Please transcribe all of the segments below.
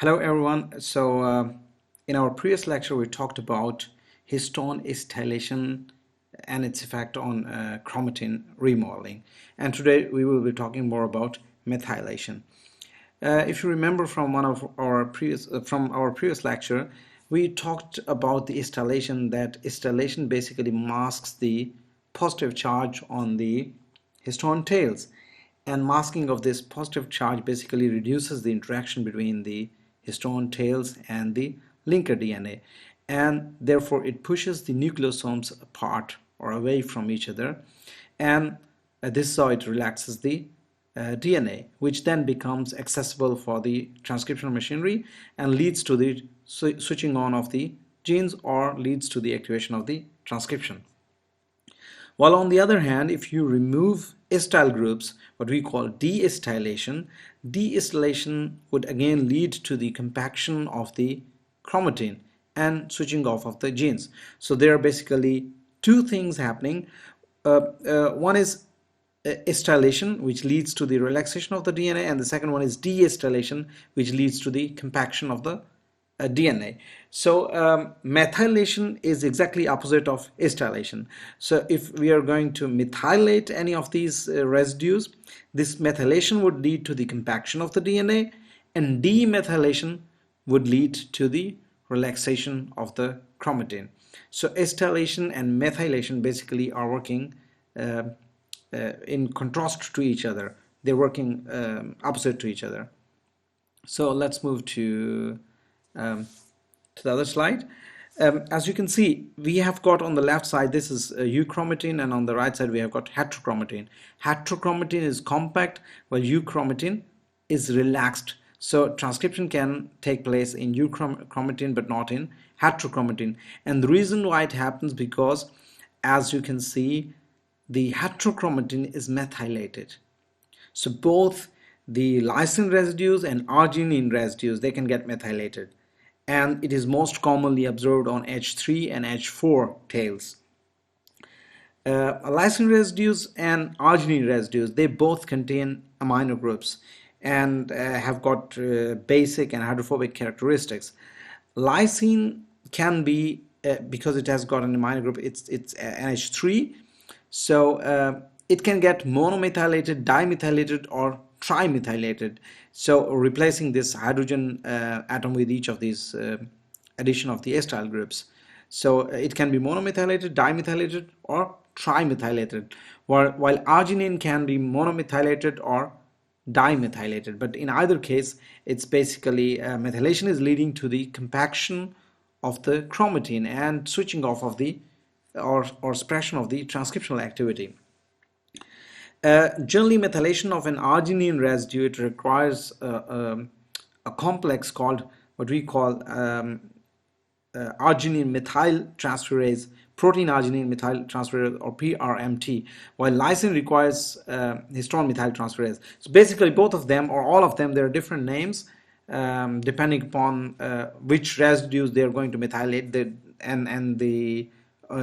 Hello everyone. In our previous lecture we talked about histone acetylation and its effect on chromatin remodeling, and today we will be talking more about methylation. If you remember from one of our previous lecture, we talked about the acetylation, that acetylation basically masks the positive charge on the histone tails, and masking of this positive charge basically reduces the interaction between the histone tails and the linker DNA, and therefore it pushes the nucleosomes apart or away from each other, and this is how it relaxes the DNA, which then becomes accessible for the transcriptional machinery and leads to the switching on of the genes or leads to the activation of the transcription. While on the other hand, if you remove acetyl groups, what we call deacetylation, deacetylation would again lead to the compaction of the chromatin and switching off of the genes. So there are basically two things happening. One is acetylation, which leads to the relaxation of the DNA, and the second one is deacetylation, which leads to the compaction of the DNA. So methylation is exactly opposite of acetylation. So if we are going to methylate any of these residues, this methylation would lead to the compaction of the DNA, and demethylation would lead to the relaxation of the chromatin. So acetylation and methylation basically are working in contrast to each other. They're working opposite to each other. So let's move to the other slide. As you can see, we have got on the left side, this is euchromatin, and on the right side we have got heterochromatin. Heterochromatin is compact, while euchromatin is relaxed. So transcription can take place in euchromatin but not in heterochromatin. And the reason why it happens, because as you can see, the heterochromatin is methylated. So both the lysine residues and arginine residues, they can get methylated, and it is most commonly observed on H3 and H4 tails. Lysine residues and arginine residues, they both contain amino groups and have got basic and hydrophobic characteristics. Lysine can be, because it has got an amino group, it's NH3, so it can get monomethylated, dimethylated, or trimethylated, so replacing this hydrogen atom with each of these addition of the acetyl groups. So it can be monomethylated, dimethylated, or trimethylated, while arginine can be monomethylated or dimethylated, but in either case it's basically methylation is leading to the compaction of the chromatin and switching off of the or suppression of the transcriptional activity. Generally, methylation of an arginine residue, it requires a complex called what we call arginine methyltransferase, protein arginine methyltransferase, or PRMT, while lysine requires histone methyltransferase. So basically both of them, or all of them, there are different names depending upon which residues they are going to methylate,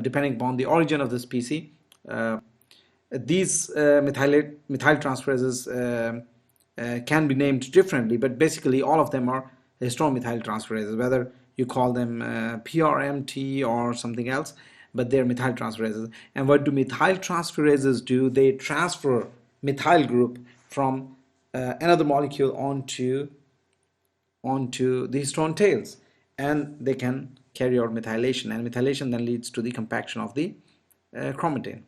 depending upon the origin of the species. These methyltransferases can be named differently, but basically all of them are histone methyltransferases, whether you call them PRMT or something else, but they're methyltransferases. And what do methyltransferases do? They transfer methyl group from another molecule onto the histone tails, and they can carry out methylation, and methylation then leads to the compaction of the chromatin.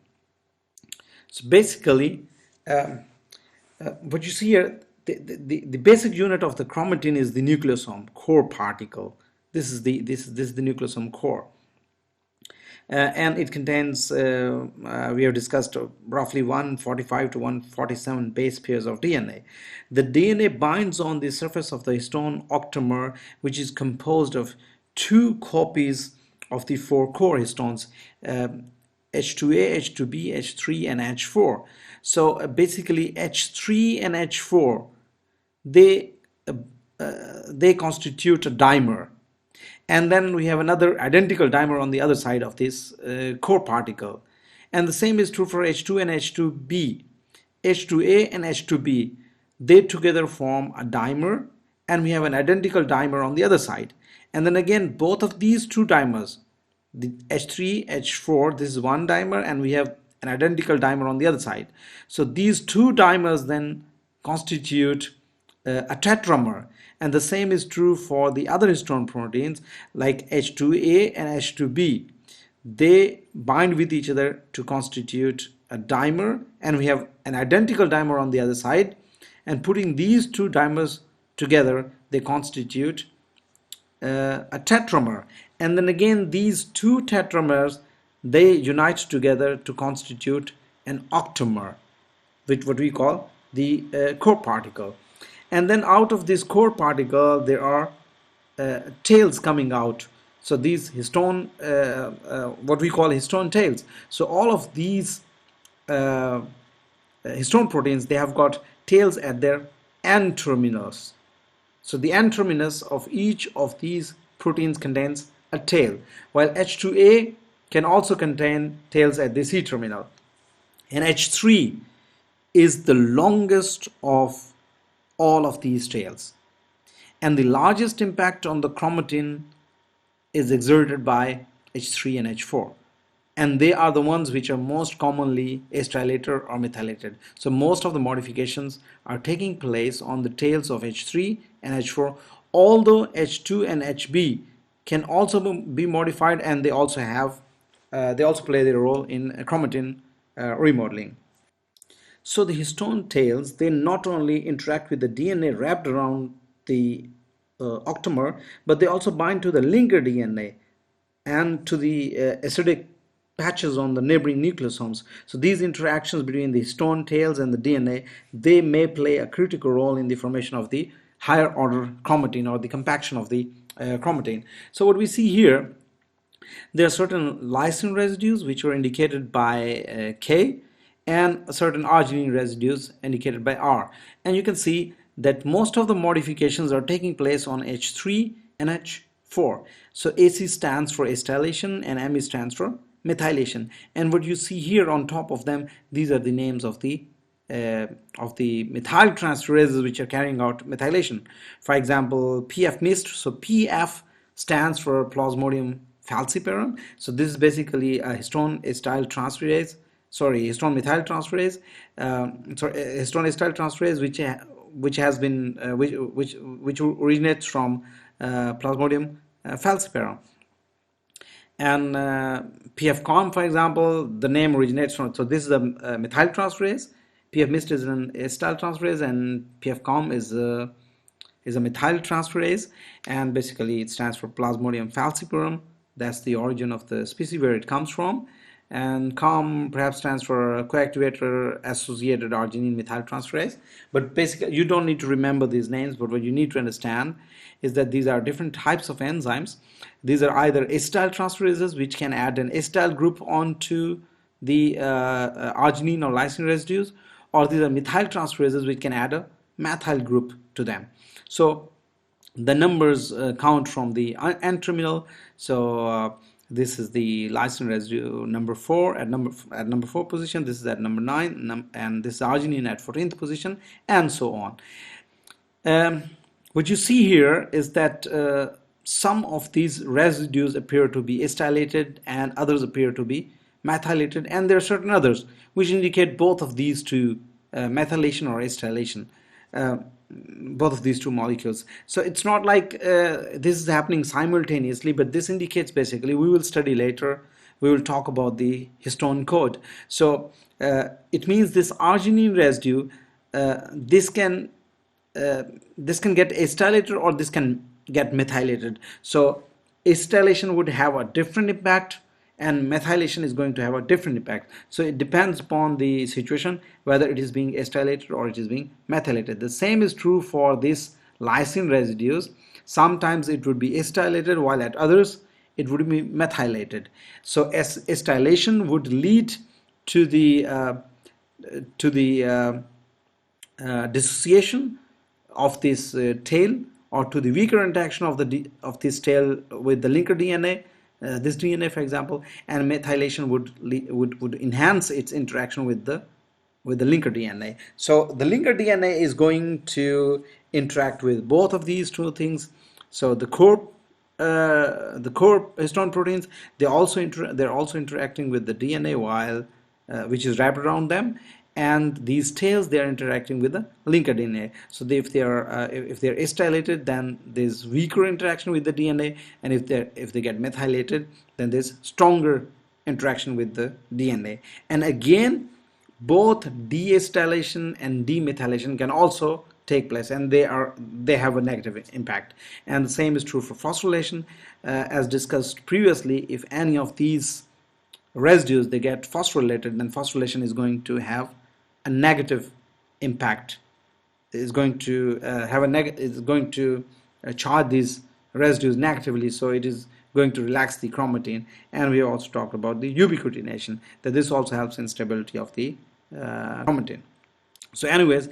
So basically, what you see here, the basic unit of the chromatin is the nucleosome core particle. This is the nucleosome core, and it contains, we have discussed, roughly 145 to 147 base pairs of DNA. The DNA binds on the surface of the histone octamer, which is composed of two copies of the four core histones, H2A, H2B, H3, and H4. So basically H3 and H4, they constitute a dimer, and then we have another identical dimer on the other side of this core particle, and the same is true for H2 and H2B. H2A and H2B, they together form a dimer, and we have an identical dimer on the other side. And then again, both of these two dimers, the H3, H4, this is one dimer, and we have an identical dimer on the other side. So these two dimers then constitute a tetramer, and the same is true for the other histone proteins like H2A and H2B. They bind with each other to constitute a dimer, and we have an identical dimer on the other side, and putting these two dimers together, they constitute a tetramer. And then again, these two tetramers, they unite together to constitute an octamer, with what we call the core particle. And then out of this core particle, there are tails coming out. So these histone, what we call histone tails. So all of these histone proteins, they have got tails at their N terminals. So the N terminus of each of these proteins contains a tail, while H2A can also contain tails at the C terminal. And H3 is the longest of all of these tails. And the largest impact on the chromatin is exerted by H3 and H4. And they are the ones which are most commonly acylated or methylated. So most of the modifications are taking place on the tails of H3 and H4, although H2 and HB can also be modified, and they also play their role in chromatin remodeling. So the histone tails, they not only interact with the DNA wrapped around the octamer, but they also bind to the linker DNA and to the acidic patches on the neighboring nucleosomes. So these interactions between the histone tails and the DNA, they may play a critical role in the formation of the higher order chromatin, or the compaction of the chromatin. So what we see here, there are certain lysine residues which are indicated by K, and certain arginine residues indicated by R. And you can see that most of the modifications are taking place on H3 and H4. So AC stands for acetylation and ME stands for methylation. And what you see here on top of them, these are the names of the methyl transferases which are carrying out methylation. For example, PF mist. So PF stands for Plasmodium falciparum. So this is basically a histone acetyl transferase. Histone methyl transferase. Histone acetyl transferase, which has been which originates from Plasmodium falciparum. And PF-COM, for example, the name originates from. So this is a methyl transferase. PF mist is an acetyl transferase, and PF-COM is a methyl transferase, and basically it stands for Plasmodium falciparum. That's the origin of the species where it comes from. And COM perhaps stands for coactivator associated arginine methyl transferase. But basically, you don't need to remember these names, but what you need to understand is that these are different types of enzymes. These are either acetyl transferases, which can add an acetyl group onto the arginine or lysine residues, or these are methyl transferases which can add a methyl group to them. So the numbers count from the N terminal. So this is the lysine residue number 4 at number 4 position. This is at number 9, and this is arginine at 14th position, and so on. What you see here is that some of these residues appear to be acylated and others appear to be methylated, and there are certain others which indicate both of these two, methylation or acetylation, both of these two molecules. So it's not like this is happening simultaneously, but this indicates, basically, we will study later, we will talk about the histone code. So it means this arginine residue, this can get acetylated or this can get methylated. So acetylation would have a different impact, and methylation is going to have a different impact. So it depends upon the situation whether it is being acetylated or it is being methylated. The same is true for these lysine residues. Sometimes it would be acetylated, while at others it would be methylated. So acetylation would lead to the dissociation of this tail, or to the weaker interaction of this tail with the linker DNA, this DNA, for example, and methylation would enhance its interaction with the linker DNA. So the linker DNA is going to interact with both of these two things. So the core histone proteins, they're also interacting with the DNA, while which is wrapped around them, and these tails, they are interacting with the linker DNA. So if they're acylated, then there's weaker interaction with the DNA, and if they get methylated, then there's stronger interaction with the DNA. And again, both deacetylation and demethylation can also take place, and they have a negative impact. And the same is true for phosphorylation. As discussed previously, if any of these residues, they get phosphorylated, then phosphorylation is going to have a negative impact. Is going to is going to charge these residues negatively, so it is going to relax the chromatin. And we also talked about the ubiquitination, that this also helps in stability of the chromatin. So anyways,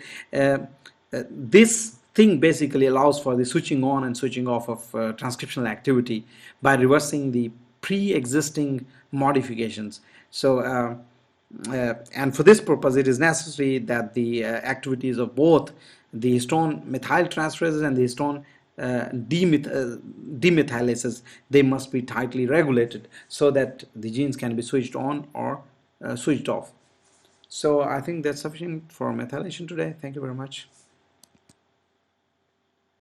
this thing basically allows for the switching on and switching off of transcriptional activity by reversing the pre-existing modifications. So and for this purpose, it is necessary that the activities of both the histone methyltransferases and the histone demethylases, they must be tightly regulated so that the genes can be switched on or switched off. So I think that's sufficient for methylation today. Thank you very much.